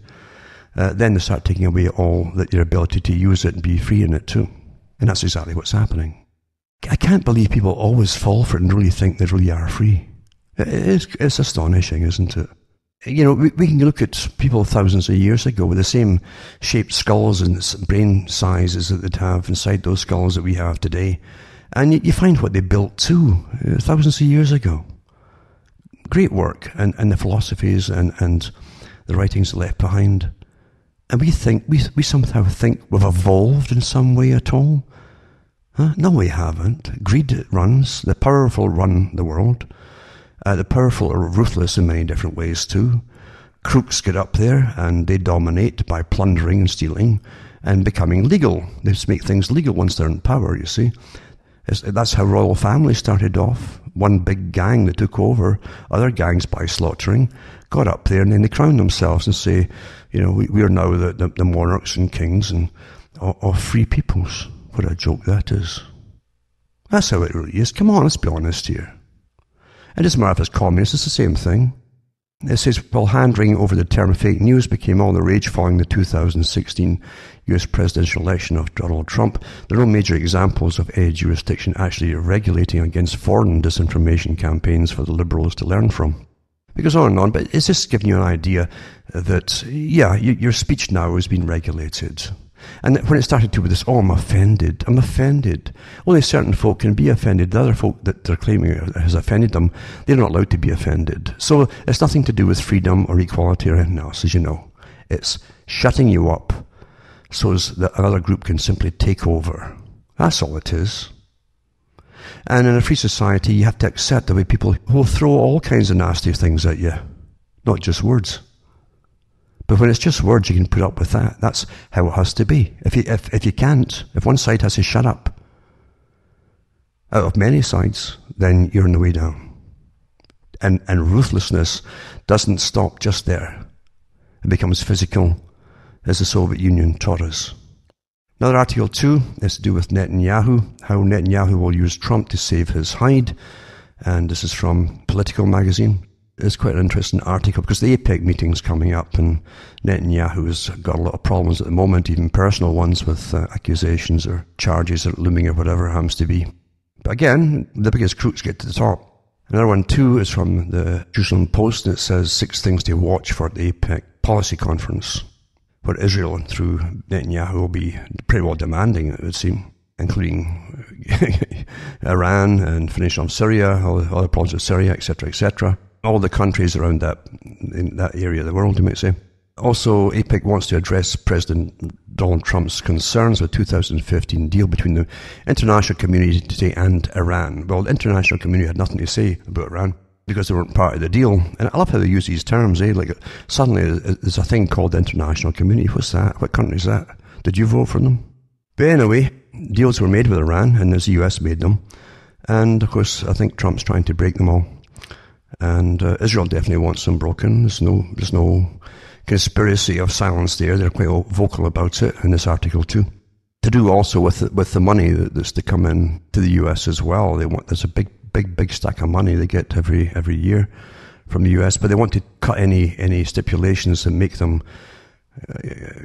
Then they start taking away all your ability to use it and be free in it too. And that's exactly what's happening. I can't believe people always fall for it and really think they really are free. It's astonishing, isn't it? You know, we can look at people thousands of years ago with the same shaped skulls and brain sizes that they'd have inside those skulls that we have today. And you find what they built too, thousands of years ago. Great work, and the philosophies and the writings left behind. And we somehow think we've evolved in some way at all. Huh? No, we haven't. Greed runs. The powerful run the world. The powerful are ruthless in many different ways too. Crooks get up there and they dominate by plundering and stealing and becoming legal. They just make things legal once they're in power, you see. That's how royal families started off. One big gang that took over other gangs by slaughtering, got up there and then they crowned themselves and say, you know, we are now the monarchs and kings and of free peoples. What a joke that is. That's how it really is. Come on, let's be honest here. It doesn't matter if it's communist, it's the same thing. It says, while hand-wringing over the term fake news became all the rage following the 2016 US presidential election of Donald Trump, there are no major examples of any jurisdiction actually regulating against foreign disinformation campaigns for the liberals to learn from. It goes on and on, but it's just giving you an idea that, yeah, your speech now is being regulated. And when it started to with this, I'm offended. Only certain folk can be offended. The other folk that they're claiming has offended them, they're not allowed to be offended. So it's nothing to do with freedom or equality or anything else, as you know. It's shutting you up so as that another group can simply take over. That's all it is. And in a free society, you have to accept the way people will throw all kinds of nasty things at you, not just words. But when it's just words, you can put up with that. That's how it has to be. If you can't, if one side has to shut up, out of many sides, then you're on the way down. And ruthlessness doesn't stop just there. It becomes physical, as the Soviet Union taught us. Another article too is to do with Netanyahu, how Netanyahu will use Trump to save his hide. And this is from Political magazine. It's quite an interesting article because the APEC meeting's coming up and Netanyahu has got a lot of problems at the moment, even personal ones with accusations or charges that are looming or whatever it happens to be. But again, the biggest crooks get to the top. Another one too is from the Jerusalem Post, and it says 6 things to watch for the APEC policy conference, where Israel through Netanyahu will be pretty well demanding, it would seem, including Iran and finishing off Syria, all the other problems of Syria, etc., all the countries around in that area of the world, you might say. Also, APEC wants to address President Donald Trump's concerns with the 2015 deal between the international community and Iran. Well, the international community had nothing to say about Iran because they weren't part of the deal. And I love how they use these terms, Like, suddenly there's a thing called the international community. What's that? What country is that? Did you vote for them? But anyway, deals were made with Iran, and the US made them. And, of course, I think Trump's trying to break them all. And Israel definitely wants them broken. There's no conspiracy of silence there. They're quite vocal about it in this article too. To do also with the money that's to come in to the US as well. There's a big big stack of money they get every year from the US, but they want to cut any stipulations and make them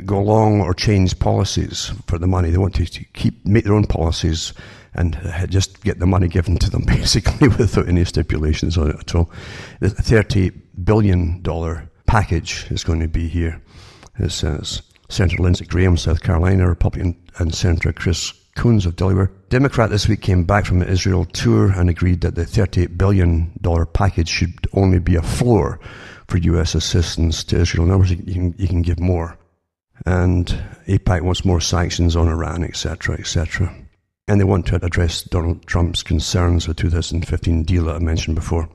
go along or change policies for the money. They want to make their own policies and just get the money given to them, basically, without any stipulations on it at all. The $30 billion package is going to be here. It says Senator Lindsey Graham, South Carolina, Republican, and Senator Chris Coons of Delaware. Democrat this week came back from an Israel tour and agreed that the $38 billion package should only be a floor for U.S. assistance to Israel. In other words, you can give more. And AIPAC wants more sanctions on Iran, etc., etc. And they want to address Donald Trump's concerns with the 2015 deal that I mentioned before.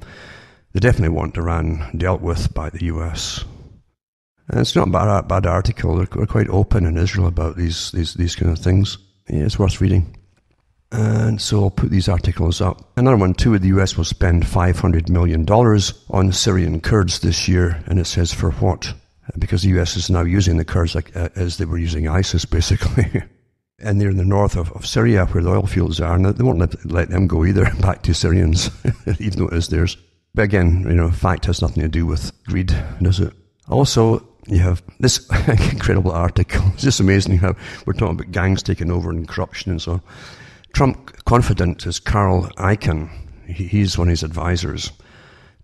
They definitely want Iran dealt with by the U.S. And it's not a bad article. They're quite open in Israel about these kind of things. Yeah, it's worth reading. And so I'll put these articles up. Another one too, the US will spend $500 million on Syrian Kurds this year. And it says for what? Because the US is now using the Kurds like as they were using ISIS, basically. And they're in the north of Syria where the oil fields are. And they won't let them go either back to Syrians, even though it is theirs. But again, fact has nothing to do with greed, does it? Also, you have this incredible article. It's just amazing how we're talking about gangs taking over and corruption and so on. Trump confidant is Carl Icahn. He's one of his advisors.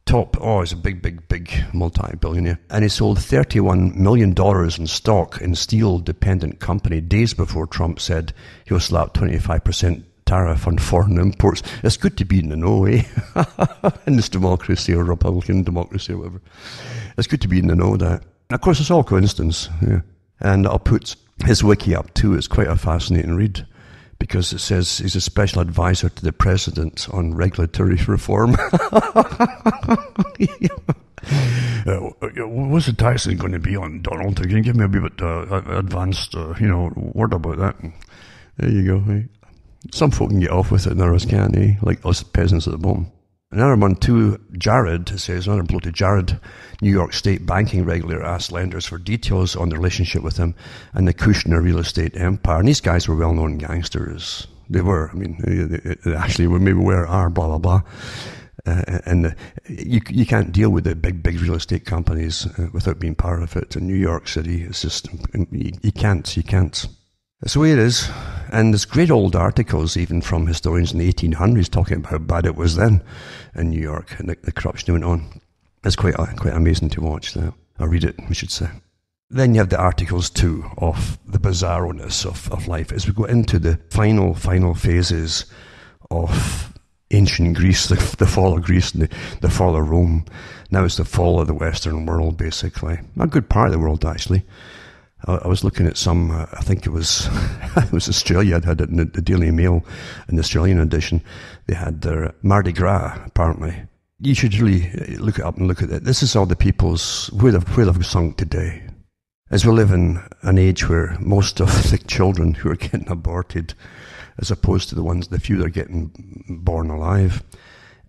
He's a big multi-billionaire. And he sold $31 million in stock in steel-dependent company days before Trump said he'll slap 25% tariff on foreign imports. It's good to be in the know, eh? In this democracy or Republican democracy or whatever. It's good to be in the know that. Of course, it's all coincidence. Yeah. And I'll put his wiki up too. It's quite a fascinating read because it says he's a special advisor to the president on regulatory reform. What's the taxing going to be on, Donald? Can you give me a bit advanced, word about that? There you go. Eh? Some folk can get off with it and others can't, eh? Like us peasants at the bottom. Another one too, Jared, says, another bloke to Jared, New York State banking regulator asked lenders for details on their relationship with him and the Kushner real estate empire. And these guys were well-known gangsters. They were. I mean, they actually are, blah, blah, blah. You can't deal with the big real estate companies without being part of it. In New York City, it's just, you can't. That's the way it is. And there's great old articles, even from historians in the 1800s, talking about how bad it was then in New York and the corruption that went on. It's quite amazing to watch that. Or read it, we should say. Then you have the articles, too, of the bizarreness of life. As we go into the final phases of ancient Greece, the fall of Greece and the fall of Rome. Now it's the fall of the Western world, basically. A good part of the world, actually. I was looking at some, I think it was Australia. I'd had it in the Daily Mail, in the Australian edition. They had their Mardi Gras, apparently. You should really look it up and look at it. This is all the people's, where they've sunk today. As we live in an age where most of the children who are getting aborted, as opposed to the few that are getting born alive,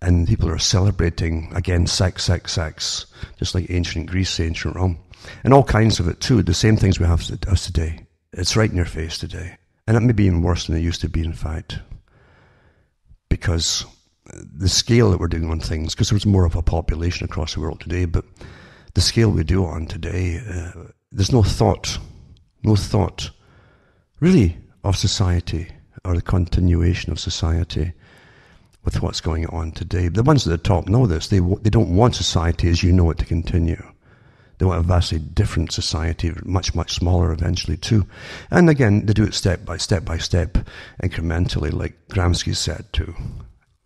and people are celebrating, again, sex, just like ancient Greece, ancient Rome. And all kinds of it too, the same things we have us today. It's right in your face today. And it may be even worse than it used to be, in fact. Because the scale that we're doing on things, because there's more of a population across the world today, but the scale we do on today, there's no thought, really, of society, or the continuation of society with what's going on today. The ones at the top know this. They don't want society as you know it to continue. They want a vastly different society, much smaller eventually too. And again, they do it step by step, incrementally, like Gramsci said too.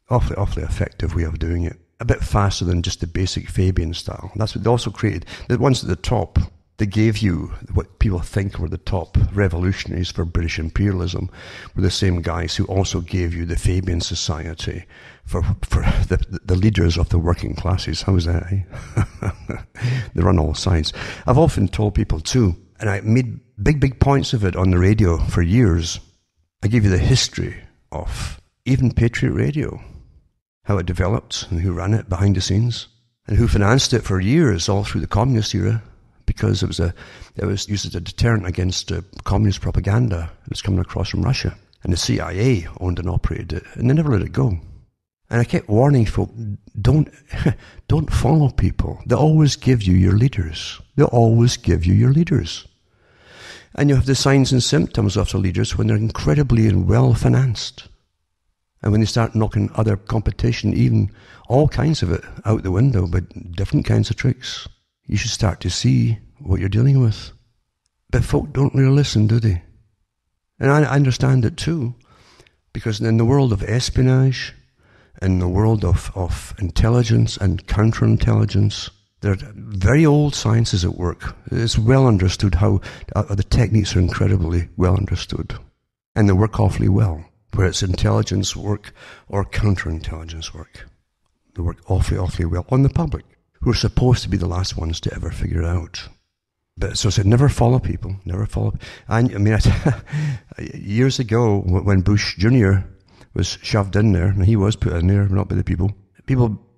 Awfully effective way of doing it. A bit faster than just the basic Fabian style. That's what they also created. The ones at the top, they gave you what people think were the top revolutionaries for British imperialism, were the same guys who also gave you the Fabian Society for the leaders of the working classes. How is that, eh? They run all sides. I've often told people too, and I made big points of it on the radio for years. I gave you the history of even Patriot Radio, how it developed and who ran it behind the scenes, and who financed it for years all through the communist era, because it was used as a deterrent against communist propaganda that was coming across from Russia. And the CIA owned and operated it, and they never let it go. And I kept warning folk, don't follow people. They'll always give you your leaders. They'll always give you your leaders. And you have the signs and symptoms of the leaders when they're incredibly and well-financed. And when they start knocking other competition, even all kinds of it, out the window, but different kinds of tricks, you should start to see what you're dealing with. But folk don't really listen, do they? And I understand it too, because in the world of espionage, in the world of intelligence and counterintelligence, there are very old sciences at work. It's well understood how the techniques are incredibly well understood. And they work awfully well, where it's intelligence work or counterintelligence work. They work awfully, awfully well on the public, who are supposed to be the last ones to ever figure it out. But so I said, never follow people, never follow. And I mean, years ago, when Bush Jr. was shoved in there, and he was put in there, not by the people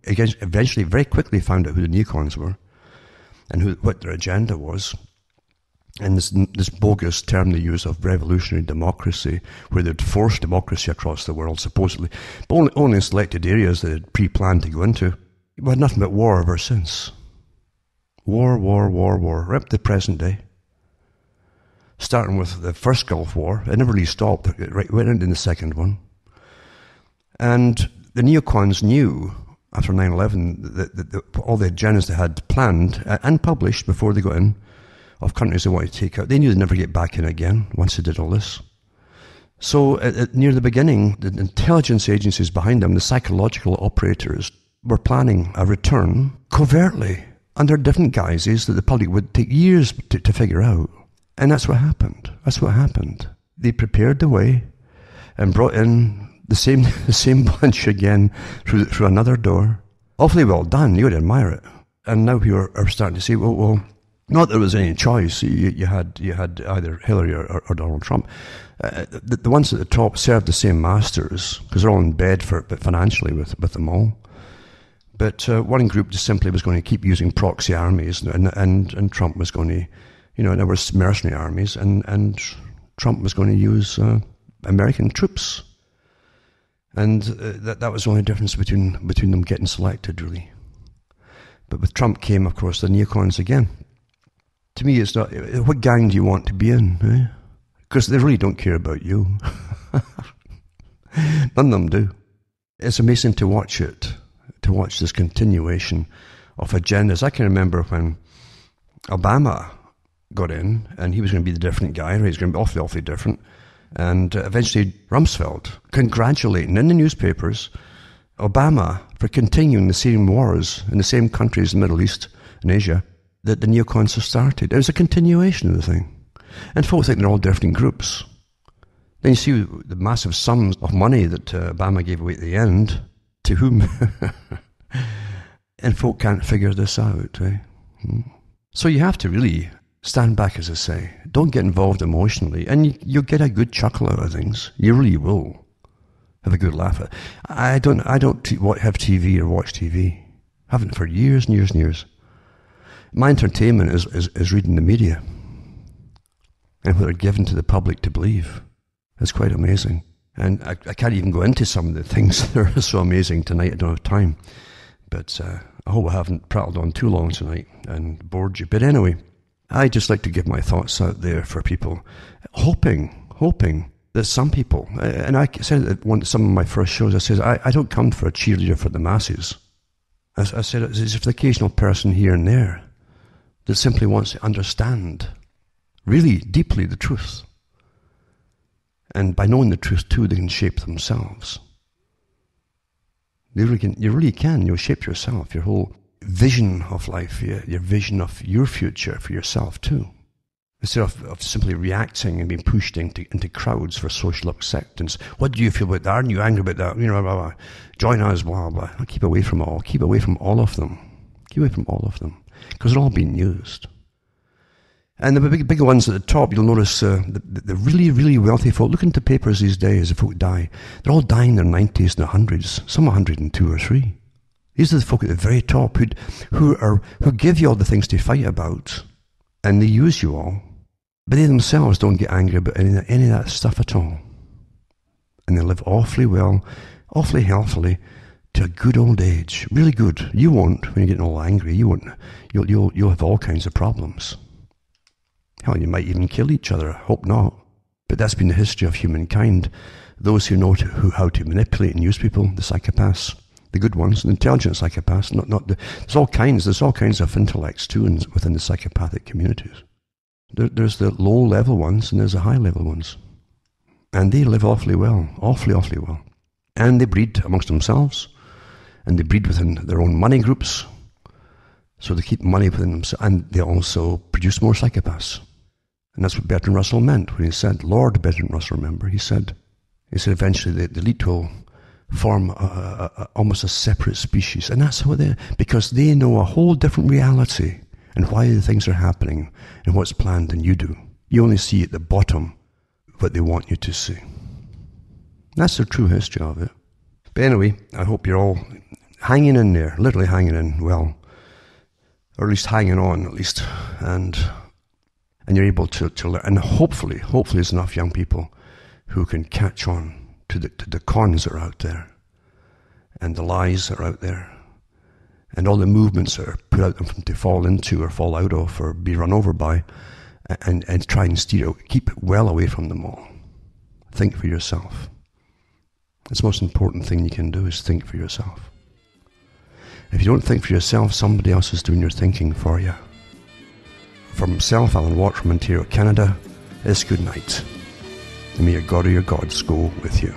eventually very quickly found out who the neocons were and what their agenda was. And this bogus term they use of revolutionary democracy, where they'd force democracy across the world, supposedly, but only in selected areas that they'd pre-planned to go into. We had nothing but war ever since. War, right up to the present day. Starting with the first Gulf War, it never really stopped. It went into the second one. And the neocons knew, after 9/11, that all the agendas they had planned and published before they got in, of countries they wanted to take out, they knew they'd never get back in again once they did all this. So near the beginning, the intelligence agencies behind them, the psychological operators, were planning a return covertly, under different guises that the public would take years to figure out. And that's what happened. That's what happened. They prepared the way and brought in the same bunch again through another door. Awfully well done. You would admire it. And now people are starting to say, well, not that there was any choice. You had either Hillary or Donald Trump. The ones at the top served the same masters because they're all in bed financially with them all. But one group just simply was going to keep using proxy armies, and Trump was going to, there were mercenary armies, and Trump was going to use American troops. And that was the only difference between them getting selected, really. But with Trump came, of course, the neocons again. To me, it's not, what gang do you want to be in? Because they really don't care about you. None of them do. It's amazing to watch it. To watch this continuation of agendas. I can remember when Obama got in, and he was going to be the different guy, right? He's going to be awfully, awfully different. And eventually Rumsfeld congratulating in the newspapers Obama for continuing the same wars in the same countries in the Middle East and Asia that the neocons have started. It was a continuation of the thing. And folks think they're all different groups. Then you see the massive sums of money that Obama gave away at the end. To whom? And folk can't figure this out, right? So you have to really stand back, as I say. Don't get involved emotionally, and you'll get a good chuckle out of things. You really will have a good laugh at it. I don't have TV or watch TV. Haven't for years and years and years. My entertainment is reading the media and what they're given to the public to believe. It's quite amazing. And I can't even go into some of the things that are so amazing tonight. I don't have time. But I hope I haven't prattled on too long tonight and bored you. But anyway, I just like to give my thoughts out there for people, hoping that some people, and I said at some of my first shows, I said, I don't come for a cheerleader for the masses. I said, it's the occasional person here and there that simply wants to understand really deeply the truth. And by knowing the truth too, they can shape themselves. You really can. You'll shape yourself, your whole vision of life, your vision of your future for yourself too. Instead of simply reacting and being pushed into crowds for social acceptance. What do you feel about that? Aren't you angry about that? Blah, blah, blah. Join us, blah, blah. Keep away from all. Keep away from all of them. Keep away from all of them. Because they're all being used. And the big ones at the top, you'll notice the really, really wealthy folk. Look into papers these days, the folk die. They're all dying in their 90s and 100s, some 102 or 3. These are the folk at the very top who give you all the things to fight about, and they use you all. But they themselves don't get angry about any of that stuff at all. And they live awfully well, awfully healthily, to a good old age. Really good. You won't when you're getting all angry. You won't. You'll have all kinds of problems. Hell, you might even kill each other. I hope not. But that's been the history of humankind. Those who know how to manipulate and use people, the psychopaths, the good ones, the intelligent psychopaths. There's all kinds of intellects too within the psychopathic communities. There's the low-level ones and there's the high-level ones. And they live awfully well. Awfully well. And they breed amongst themselves. And they breed within their own money groups. So they keep money within themselves. And they also produce more psychopaths. And that's what Bertrand Russell meant when he said, Lord Bertrand Russell, remember, he said eventually the elite will form almost a separate species. And that's what because they know a whole different reality and why the things are happening and what's planned than you do. You only see at the bottom what they want you to see. That's the true history of it. But anyway, I hope you're all hanging in there, literally hanging in, well, or at least hanging on, at least, and you're able to learn. And hopefully there's enough young people who can catch on to the cons that are out there, and the lies that are out there, and all the movements that are put out them to fall into or fall out of or be run over by, and try and steer out, keep well away from them all. Think for yourself. It's the most important thing you can do is think for yourself. If you don't think for yourself, somebody else is doing your thinking for you. From himself, Alan Watt from Ontario, Canada, it's good night. And may your God or your gods go with you.